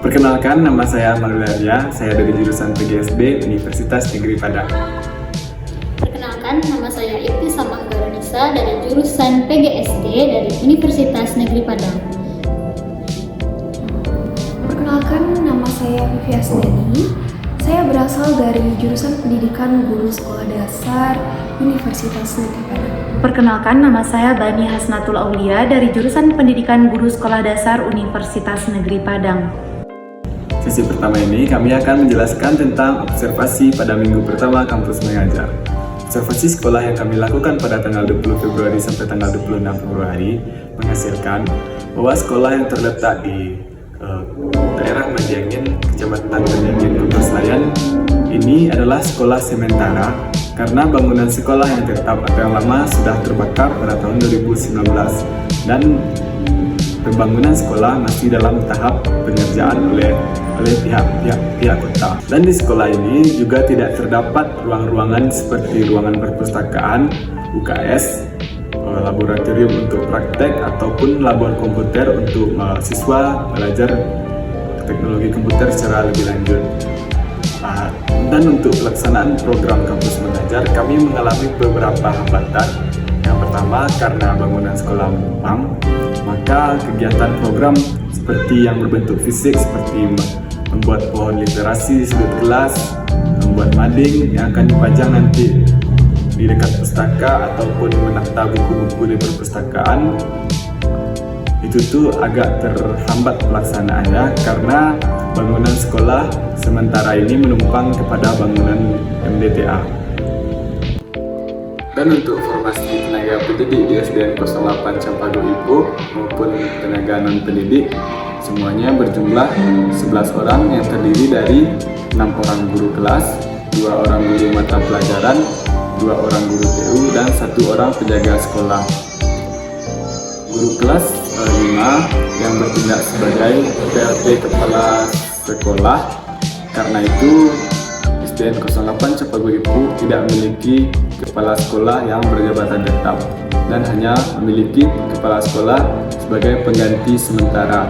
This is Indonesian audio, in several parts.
Perkenalkan, nama saya Manulia, saya dari jurusan PGSD Universitas Negeri Padang. Perkenalkan, nama saya Ibti Samanggaranisa dari jurusan PGSD dari Universitas Negeri Padang. Perkenalkan, nama saya Vivi Asdani. Saya berasal dari jurusan Pendidikan Guru Sekolah Dasar Universitas Negeri Padang. Perkenalkan, nama saya Bani Hasnatul Aulia dari jurusan Pendidikan Guru Sekolah Dasar Universitas Negeri Padang. Sesi pertama ini kami akan menjelaskan tentang observasi pada minggu pertama kampus mengajar. Observasi sekolah yang kami lakukan pada tanggal 20 Februari sampai tanggal 26 Februari menghasilkan bahwa sekolah yang terletak di daerah Madiangin, Kecamatan Madiangin, Kota Senayan ini adalah sekolah sementara karena bangunan sekolah yang tetap atau yang lama sudah terbakar pada tahun 2019 dan pembangunan sekolah masih dalam tahap pengerjaan oleh pihak kota. Dan di sekolah ini juga tidak terdapat ruang-ruangan seperti ruangan perpustakaan, UKS, laboratorium untuk praktek ataupun labor komputer untuk siswa belajar teknologi komputer secara lebih lanjut. Dan untuk pelaksanaan program kampus mengajar, kami mengalami beberapa hambatan. Yang pertama, karena bangunan sekolah menumpang, maka kegiatan program seperti yang berbentuk fisik seperti membuat pohon literasi di sudut kelas, membuat mading yang akan dipajang nanti di dekat pustaka ataupun menata buku-buku di perpustakaan, itu tuh agak terhambat pelaksanaannya karena bangunan sekolah sementara ini menumpang kepada bangunan MDTA. Dan untuk formasi tenaga pendidik di SDN 08 Campago Ipoh maupun tenaga non-pendidik, semuanya berjumlah 11 orang yang terdiri dari 6 orang guru kelas, 2 orang guru mata pelajaran, 2 orang guru TU, dan 1 orang penjaga sekolah. Guru kelas 5 yang bertindak sebagai PLT Kepala Sekolah. Karena itu SDN 08 Campago Ipoh tidak memiliki kepala sekolah yang berjabatan tetap dan hanya memiliki kepala sekolah sebagai pengganti sementara.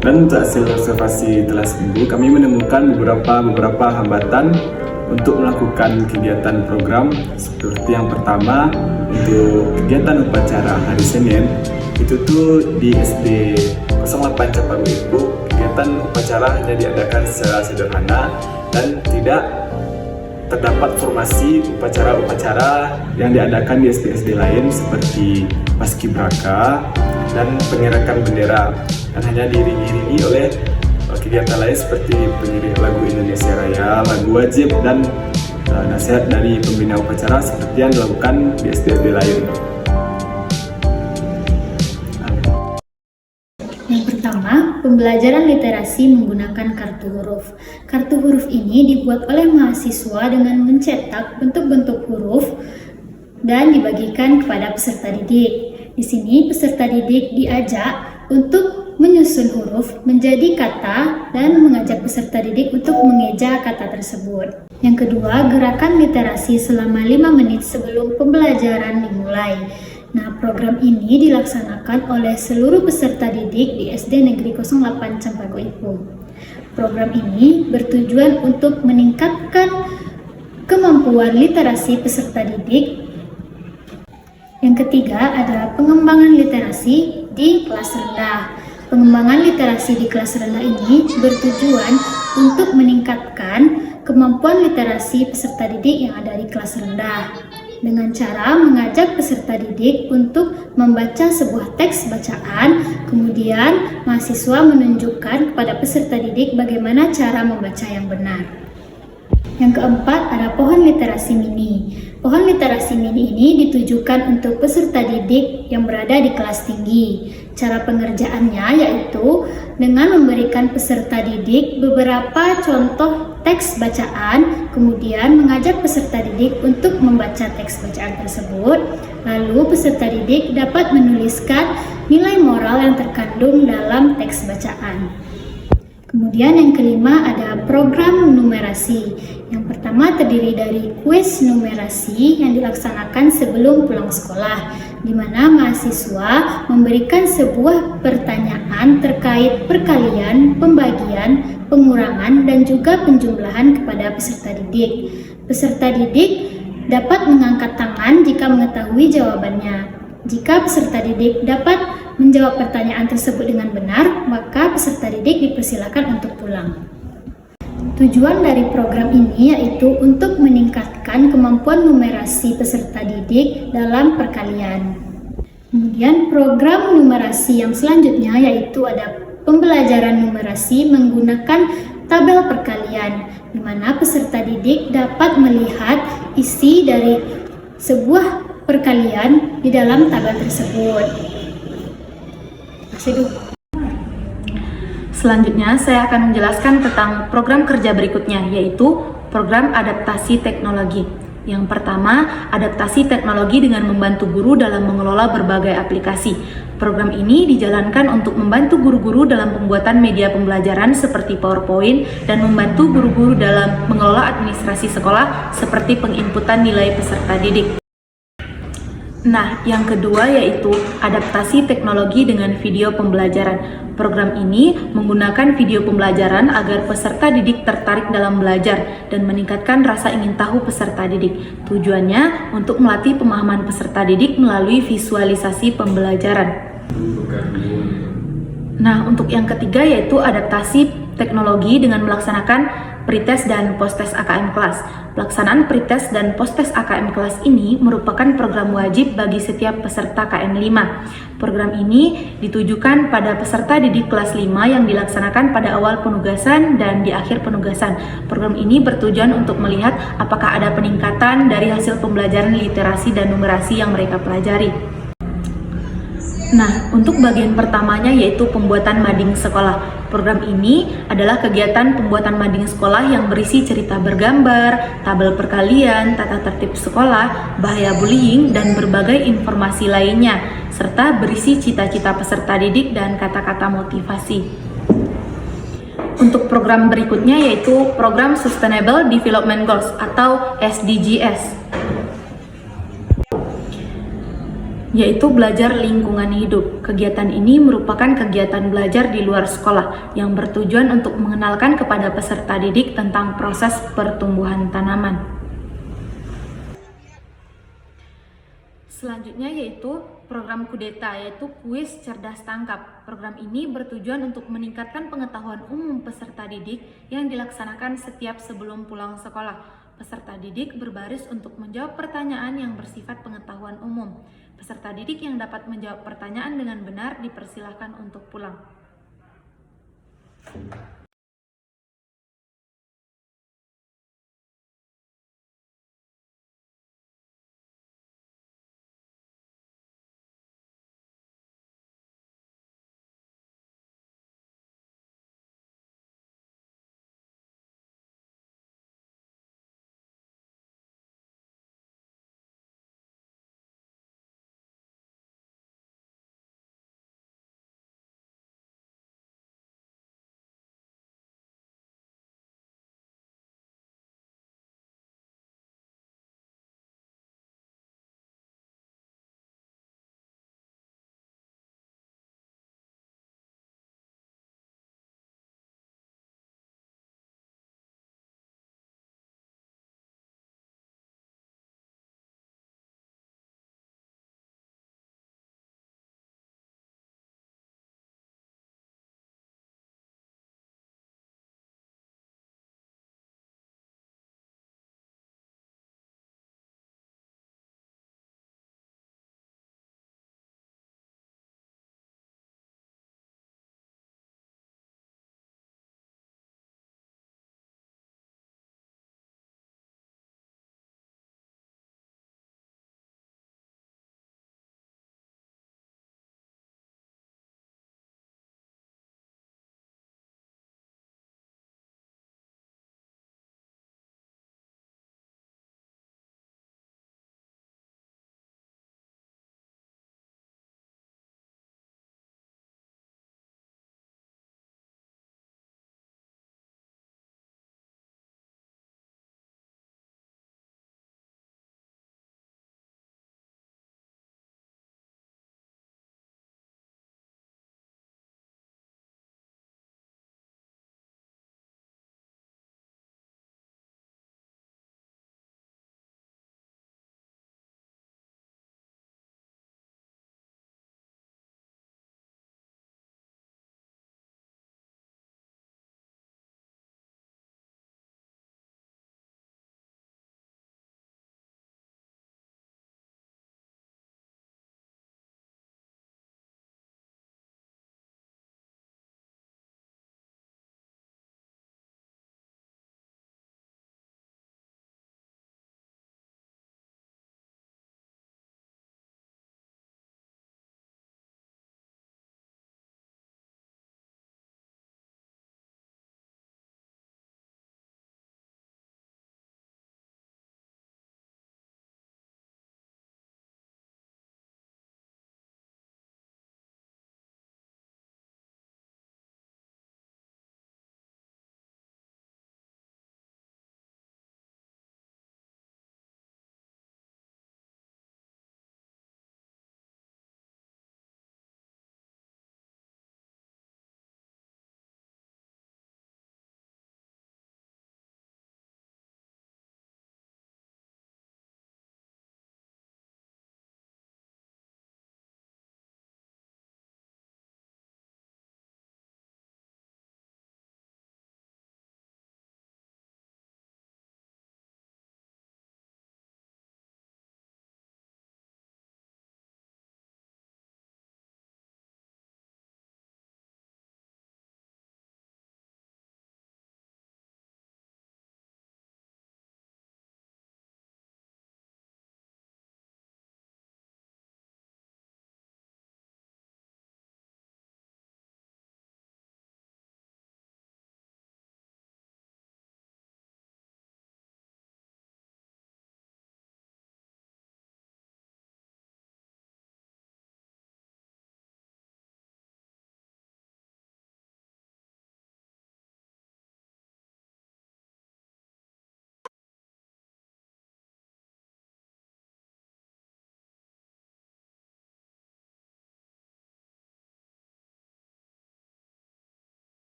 Dan untuk hasil observasi telah seminggu, kami menemukan beberapa hambatan untuk melakukan kegiatan program. Seperti yang pertama, untuk kegiatan upacara hari Senin, itu tuh di SD 08 Campago Ipoh, kegiatan upacara hanya diadakan secara sederhana dan tidak terdapat formasi upacara-upacara yang diadakan di SD-SD lain seperti paskibraka dan penyerakan bendera, dan hanya diiringi oleh kegiatan lain seperti pengiring lagu Indonesia Raya, lagu wajib, dan nasihat dari pembina upacara seperti yang dilakukan di SD-SD lain. Yang pertama, pembelajaran literasi menggunakan kartu huruf. Kartu huruf ini dibuat oleh mahasiswa dengan mencetak bentuk-bentuk huruf dan dibagikan kepada peserta didik. Di sini peserta didik diajak untuk menyusun huruf menjadi kata dan mengajak peserta didik untuk mengeja kata tersebut. Yang kedua, gerakan literasi selama 5 menit sebelum pembelajaran dimulai. Nah, program ini dilaksanakan oleh seluruh peserta didik di SD Negeri 08 Campago Ipoh. Program ini bertujuan untuk meningkatkan kemampuan literasi peserta didik. Yang ketiga adalah pengembangan literasi di kelas rendah. Pengembangan literasi di kelas rendah ini bertujuan untuk meningkatkan kemampuan literasi peserta didik yang ada di kelas rendah dengan cara mengajak peserta didik untuk membaca sebuah teks bacaan, kemudian mahasiswa menunjukkan kepada peserta didik bagaimana cara membaca yang benar. Yang keempat ada pohon literasi mini. Pohon literasi mini ini ditujukan untuk peserta didik yang berada di kelas tinggi. Cara pengerjaannya yaitu dengan memberikan peserta didik beberapa contoh teks bacaan, kemudian mengajak peserta didik untuk membaca teks bacaan tersebut. Lalu peserta didik dapat menuliskan nilai moral yang terkandung dalam teks bacaan. Kemudian yang kelima ada program numerasi. Yang pertama terdiri dari kuis numerasi yang dilaksanakan sebelum pulang sekolah, di mana mahasiswa memberikan sebuah pertanyaan terkait perkalian, pembagian, pengurangan, dan juga penjumlahan kepada peserta didik. Peserta didik dapat mengangkat tangan jika mengetahui jawabannya. Jika peserta didik dapat menjawab pertanyaan tersebut dengan benar, maka peserta didik dipersilakan untuk pulang. Tujuan dari program ini yaitu untuk meningkatkan kemampuan numerasi peserta didik dalam perkalian. Kemudian program numerasi yang selanjutnya yaitu ada pembelajaran numerasi menggunakan tabel perkalian, di mana peserta didik dapat melihat isi dari sebuah perkalian di dalam tabel tersebut. Selanjutnya, saya akan menjelaskan tentang program kerja berikutnya, yaitu program adaptasi teknologi. Yang pertama, adaptasi teknologi dengan membantu guru dalam mengelola berbagai aplikasi. Program ini dijalankan untuk membantu guru-guru dalam pembuatan media pembelajaran seperti PowerPoint dan membantu guru-guru dalam mengelola administrasi sekolah seperti penginputan nilai peserta didik. Nah, yang kedua yaitu adaptasi teknologi dengan video pembelajaran. Program ini menggunakan video pembelajaran agar peserta didik tertarik dalam belajar dan meningkatkan rasa ingin tahu peserta didik. Tujuannya untuk melatih pemahaman peserta didik melalui visualisasi pembelajaran. Nah, untuk yang ketiga yaitu adaptasi teknologi dengan melaksanakan pretest dan posttest AKM kelas. Pelaksanaan pretest dan posttest AKM kelas ini merupakan program wajib bagi setiap peserta KM5. Program ini ditujukan pada peserta didik kelas 5 yang dilaksanakan pada awal penugasan dan di akhir penugasan. Program ini bertujuan untuk melihat apakah ada peningkatan dari hasil pembelajaran literasi dan numerasi yang mereka pelajari. Nah, untuk bagian pertamanya yaitu pembuatan mading sekolah. Program ini adalah kegiatan pembuatan mading sekolah yang berisi cerita bergambar, tabel perkalian, tata tertib sekolah, bahaya bullying, dan berbagai informasi lainnya, serta berisi cita-cita peserta didik dan kata-kata motivasi. Untuk program berikutnya yaitu program Sustainable Development Goals atau SDGs, yaitu belajar lingkungan hidup. Kegiatan ini merupakan kegiatan belajar di luar sekolah yang bertujuan untuk mengenalkan kepada peserta didik tentang proses pertumbuhan tanaman. Selanjutnya yaitu program Kudeta, yaitu kuis cerdas tangkap. Program ini bertujuan untuk meningkatkan pengetahuan umum peserta didik yang dilaksanakan setiap sebelum pulang sekolah. Peserta didik berbaris untuk menjawab pertanyaan yang bersifat pengetahuan umum. Peserta didik yang dapat menjawab pertanyaan dengan benar dipersilahkan untuk pulang.